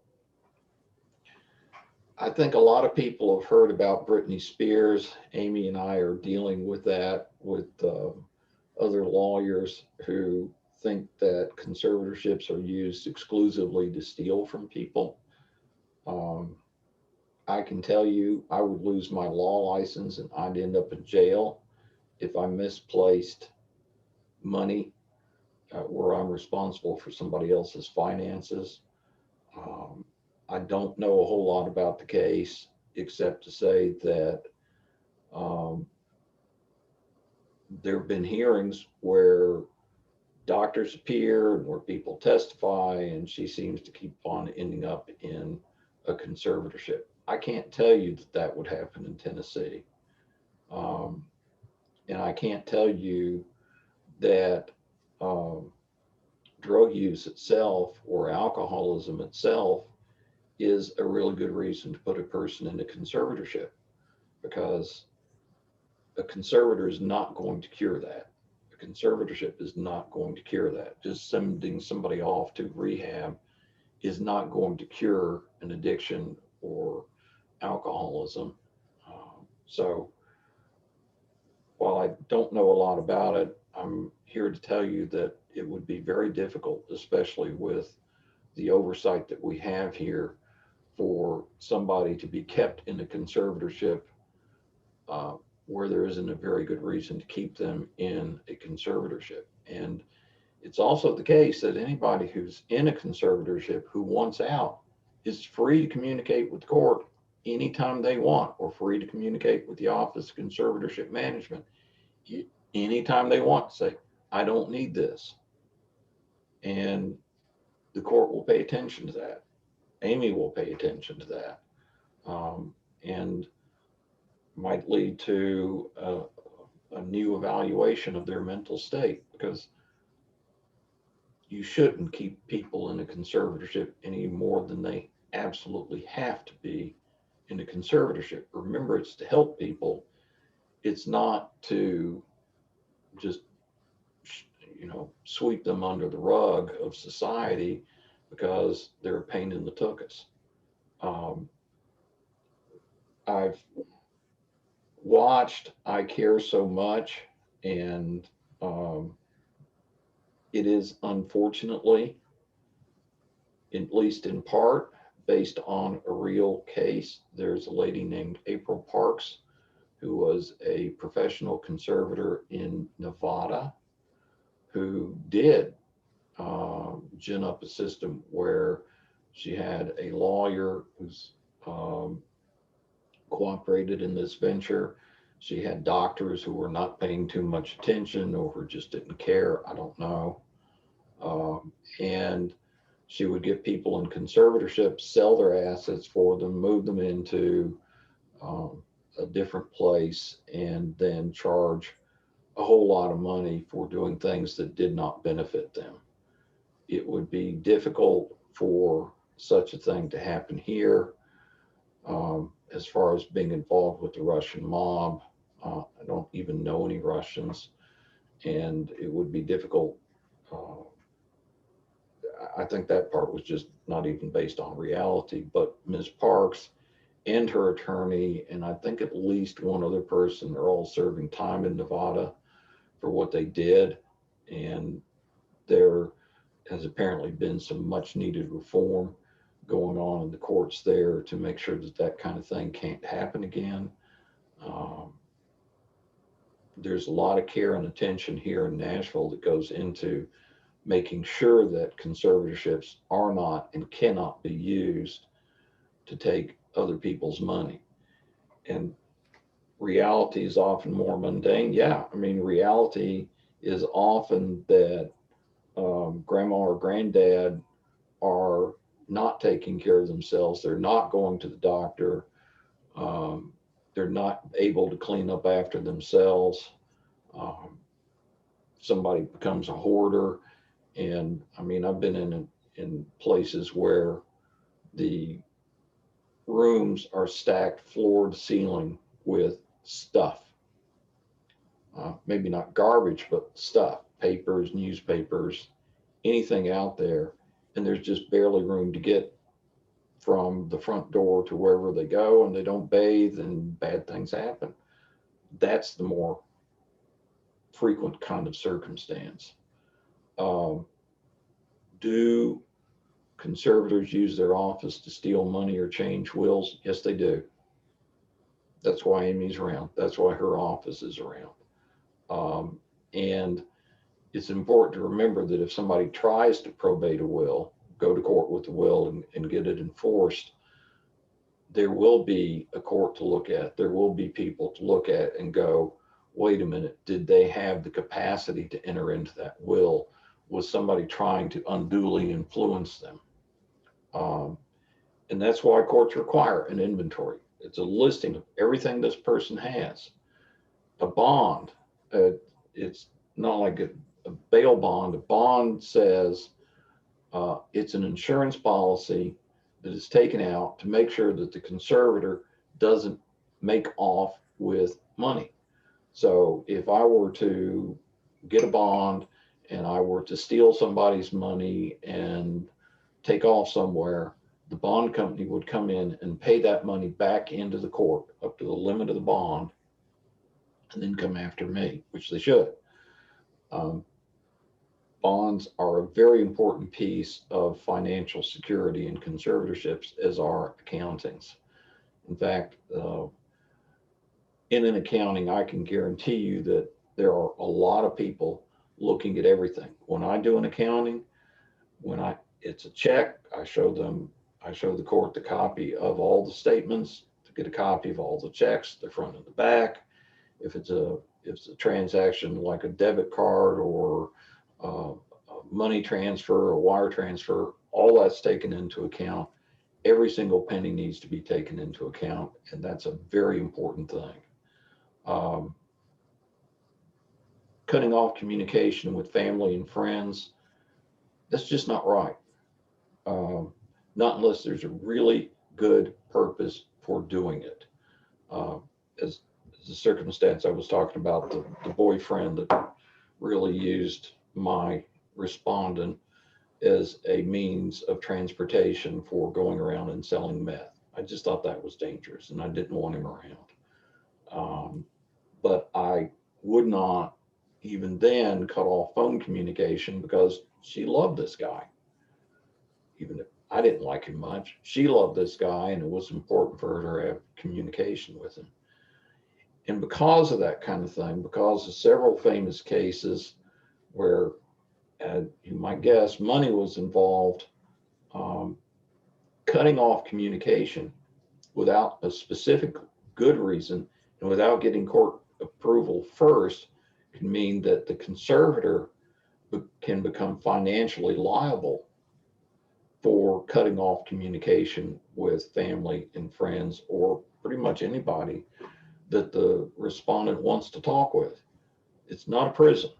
I think a lot of people have heard about Britney Spears. Amy and I are dealing with that with other lawyers who think that conservatorships are used exclusively to steal from people. I can tell you, I would lose my law license and I'd end up in jail if I misplaced money where I'm responsible for somebody else's finances. I don't know a whole lot about the case, except to say that there have been hearings where doctors appear and where people testify, and she seems to keep on ending up in a conservatorship. I can't tell you that that would happen in Tennessee. And I can't tell you that drug use itself or alcoholism itself is a really good reason to put a person in a conservatorship, because a conservator is not going to cure that. A conservatorship is not going to cure that. Just sending somebody off to rehab is not going to cure an addiction or alcoholism. So while I don't know a lot about it, I'm here to tell you that it would be very difficult, especially with the oversight that we have here, for somebody to be kept in a conservatorship where there isn't a very good reason to keep them in a conservatorship. And it's also the case that anybody who's in a conservatorship who wants out is free to communicate with the court anytime they want, or free to communicate with the Office of Conservatorship Management anytime they want to say, I don't need this. And the court will pay attention to that. Amy will pay attention to that. And might lead to a new evaluation of their mental state, because you shouldn't keep people in a conservatorship any more than they absolutely have to be in a conservatorship. Remember, it's to help people. It's not to just, sweep them under the rug of society because they're a pain in the tuchus. I've watched I Care So Much, and it is unfortunately, at least in part, based on a real case. There's a lady named April Parks who was a professional conservator in Nevada who did gin up a system where she had a lawyer who's cooperated in this venture. She had doctors who were not paying too much attention or who just didn't care. I don't know. And she would get people in conservatorships, sell their assets for them, move them into a different place, and then charge a whole lot of money for doing things that did not benefit them. It would be difficult for such a thing to happen here. As far as being involved with the Russian mob, I don't even know any Russians, and it would be difficult. Uh, I think that part was just not even based on reality. But Ms. Parks and her attorney, and I think at least one other person, they're all serving time in Nevada for what they did. And there has apparently been some much needed reform going on in the courts there to make sure that that kind of thing can't happen again. Um, there's a lot of care and attention here in Nashville that goes into making sure that conservatorships are not and cannot be used to take other people's money. And reality is often more mundane. Yeah, I mean, reality is often that grandma or granddad are not taking care of themselves. They're not going to the doctor. Um, they're not able to clean up after themselves. Um, Somebody becomes a hoarder. And I mean, I've been in places where the rooms are stacked floor to ceiling with stuff. Maybe not garbage, but stuff, papers, newspapers, anything out there. And there's just barely room to get from the front door to wherever they go, and they don't bathe and bad things happen. That's the more frequent kind of circumstance. Um, do conservators use their office to steal money or change wills? Yes, they do. That's why Amy's around. That's why her office is around. And it's important to remember that if somebody tries to probate a will, go to court with the will and get it enforced, there will be a court to look at. There will be people to look at and go, wait a minute, did they have the capacity to enter into that will? Was somebody trying to unduly influence them? And that's why courts require an inventory. It's a listing of everything this person has. A bond, it's not like a bail bond. A bond says it's an insurance policy that is taken out to make sure that the conservator doesn't make off with money. So if I were to get a bond and I were to steal somebody's money and take off somewhere, the bond company would come in and pay that money back into the court up to the limit of the bond and then come after me, which they should. Bonds are a very important piece of financial security in conservatorships, as are accountings. In fact, in an accounting, I can guarantee you that there are a lot of people looking at everything. When I do an accounting, it's a check, I show the court the copy of all the statements to get a copy of all the checks, the front and the back. If it's a transaction like a debit card or a money transfer, a wire transfer, all that's taken into account. Every single penny needs to be taken into account, and that's a very important thing. Cutting off communication with family and friends, that's just not right. Not unless there's a really good purpose for doing it. As the circumstance I was talking about, the boyfriend that really used my respondent as a means of transportation for going around and selling meth. I just thought that was dangerous and I didn't want him around. But I would not even then cut off phone communication because she loved this guy. Even if I didn't like him much, she loved this guy and it was important for her to have communication with him. And because of that kind of thing, because of several famous cases where you might guess money was involved, cutting off communication without a specific good reason and without getting court approval first can mean that the conservator can become financially liable for cutting off communication with family and friends or pretty much anybody that the respondent wants to talk with. It's not a prison.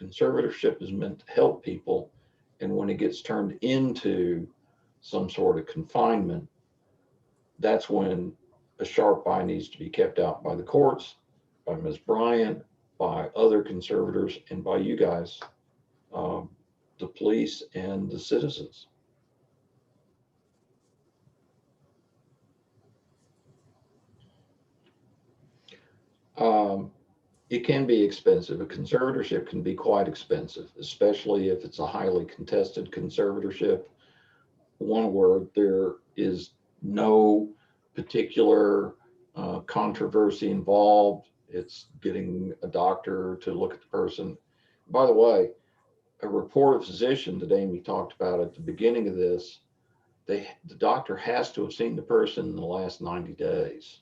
Conservatorship is meant to help people, and when it gets turned into some sort of confinement, that's when a sharp eye needs to be kept out by the courts, by Ms. Bryant, by other conservators, and by you guys, the police and the citizens. It can be expensive. A conservatorship can be quite expensive, especially if it's a highly contested conservatorship, one where there is no particular controversy involved. It's getting a doctor to look at the person. By the way, a report of physician that Amy talked about at the beginning of this, the doctor has to have seen the person in the last 90 days,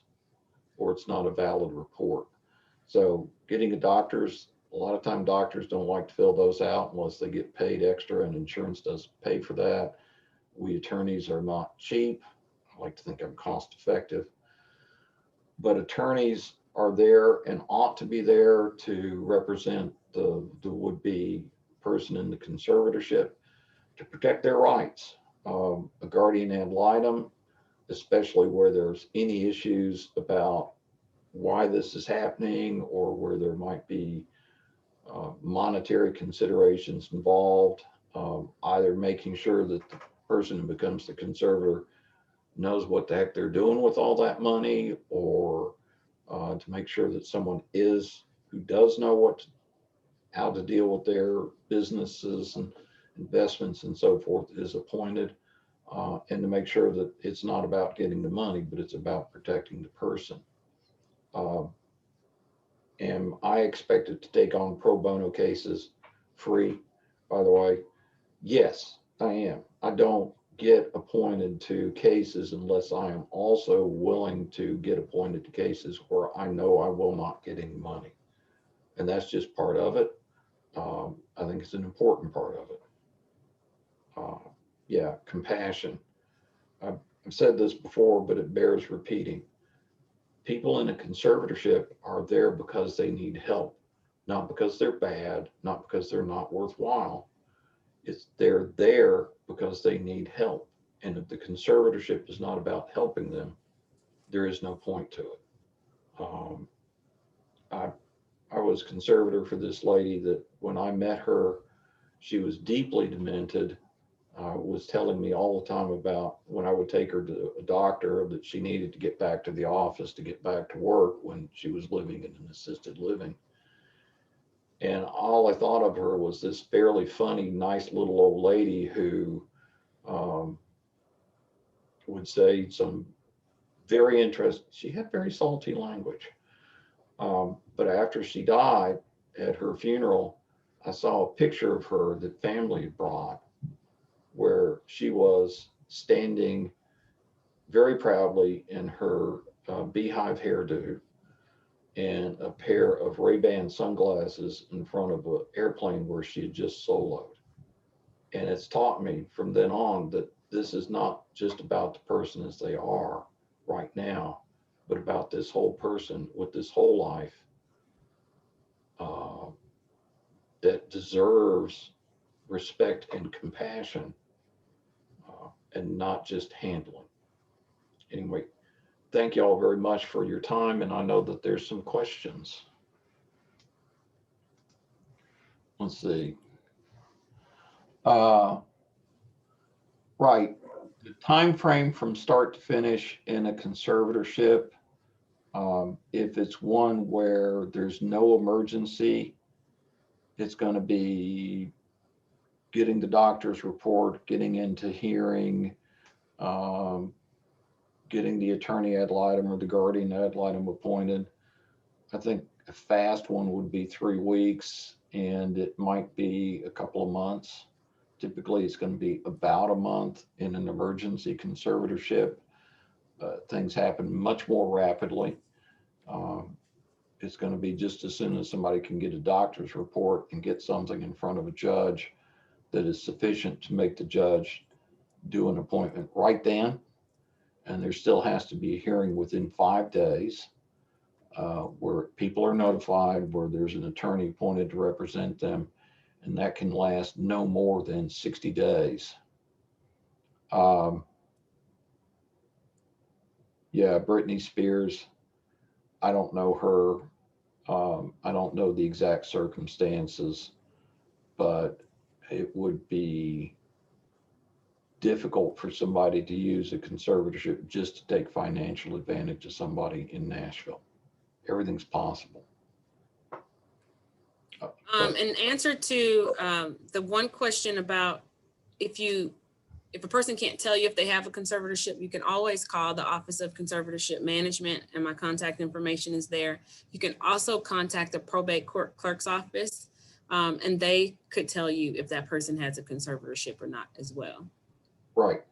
or it's not a valid report. So getting a doctor's, a lot of time doctors don't like to fill those out unless they get paid extra, and insurance does pay for that. We attorneys are not cheap. I like to think I'm cost effective, but attorneys are there and ought to be there to represent the would-be person in the conservatorship to protect their rights. A guardian ad litem, especially where there's any issues about why this is happening or where there might be monetary considerations involved, either making sure that the person who becomes the conservator knows what the heck they're doing with all that money, or to make sure that someone who does know how to deal with their businesses and investments and so forth is appointed, and to make sure that it's not about getting the money, but it's about protecting the person. Am I expected to take on pro bono cases free, by the way? Yes, I am. I don't get appointed to cases unless I am also willing to get appointed to cases where I know I will not get any money. And that's just part of it. I think it's an important part of it. Yeah, compassion. I've said this before, but it bears repeating. People in a conservatorship are there because they need help, not because they're bad, not because they're not worthwhile. They're there because they need help. And if the conservatorship is not about helping them, there is no point to it. I was conservator for this lady that when I met her, she was deeply demented. Was telling me all the time about when I would take her to a doctor that she needed to get back to the office to get back to work when she was living in an assisted living. And all I thought of her was this fairly funny, nice little old lady who would say some very interesting, she had very salty language. But after she died, at her funeral, I saw a picture of her that family had brought, where she was standing very proudly in her beehive hairdo and a pair of Ray-Ban sunglasses in front of an airplane where she had just soloed. And it's taught me from then on that this is not just about the person as they are right now, but about this whole person with this whole life that deserves respect and compassion, and not just handling. Anyway, thank you all very much for your time, and I know that there's some questions. Let's see. Right, the time frame from start to finish in a conservatorship, if it's one where there's no emergency, it's going to be getting the doctor's report, getting into hearing, getting the attorney ad litem or the guardian ad litem appointed. I think a fast one would be 3 weeks, and it might be a couple of months. Typically, it's going to be about a month in an emergency conservatorship. Things happen much more rapidly. It's going to be just as soon as somebody can get a doctor's report and get something in front of a judge that is sufficient to make the judge do an appointment right then. And there still has to be a hearing within 5 days where people are notified, where there's an attorney appointed to represent them, and that can last no more than 60 days. Yeah, Britney Spears. I don't know her. I don't know the exact circumstances, but it would be difficult for somebody to use a conservatorship just to take financial advantage of somebody in Nashville. Everything's possible. In answer to the one question about if a person can't tell you if they have a conservatorship, you can always call the Office of Conservatorship Management, and my contact information is there. You can also contact the probate court clerk's office, and they could tell you if that person has a conservatorship or not as well. Right.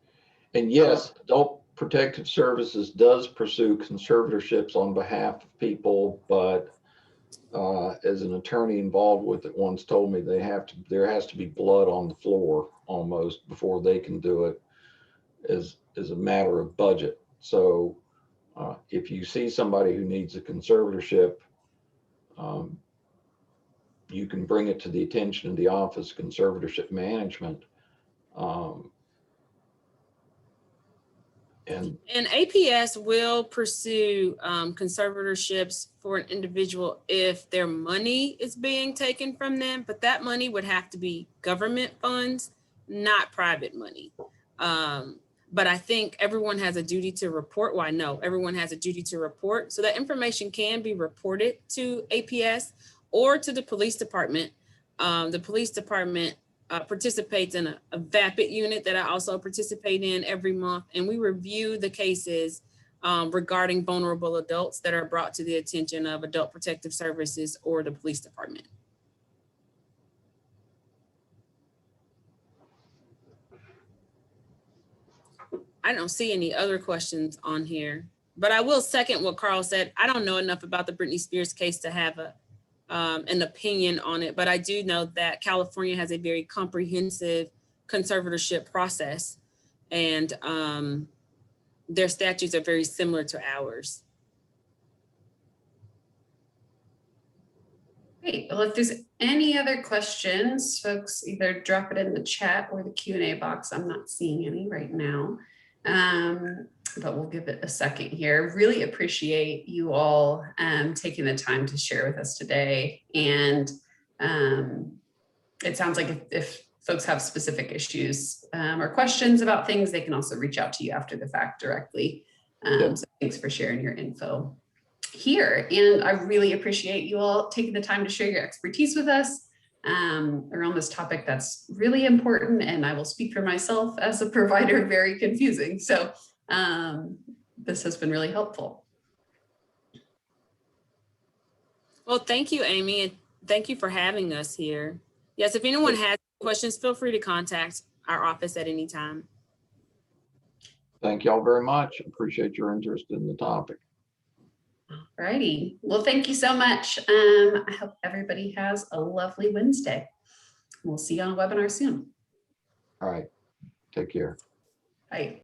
And yes, Adult Protective Services does pursue conservatorships on behalf of people, but as an attorney involved with it once told me there has to be blood on the floor almost before they can do it as a matter of budget. So if you see somebody who needs a conservatorship, you can bring it to the attention of the Office of Conservatorship Management. And APS will pursue conservatorships for an individual if their money is being taken from them, but that money would have to be government funds, not private money. But I think everyone has a duty to report. Well, I know everyone has a duty to report. So that information can be reported to APS or to the police department. The police department participates in a VAPIT unit that I also participate in every month. And we review the cases regarding vulnerable adults that are brought to the attention of Adult Protective Services or the police department. I don't see any other questions on here, but I will second what Carl said. I don't know enough about the Britney Spears case to have an opinion on it, but I do know that California has a very comprehensive conservatorship process, and their statutes are very similar to ours. Great. Well, if there's any other questions, folks, either drop it in the chat or the Q&A box. I'm not seeing any right now, but we'll give it a second here. Really appreciate you all taking the time to share with us today. And it sounds like if folks have specific issues or questions about things, they can also reach out to you after the fact directly. So thanks for sharing your info here. And I really appreciate you all taking the time to share your expertise with us around this topic that's really important. And I will speak for myself as a provider, very confusing. So this has been really helpful. Well, thank you, Amy, and thank you for having us here. Yes, if anyone has questions, feel free to contact our office at any time. thank y'all very much. Appreciate your interest in the topic. Alrighty. Well, thank you so much. I hope everybody has a lovely Wednesday. We'll see you on a webinar soon. All right. Take care. Bye.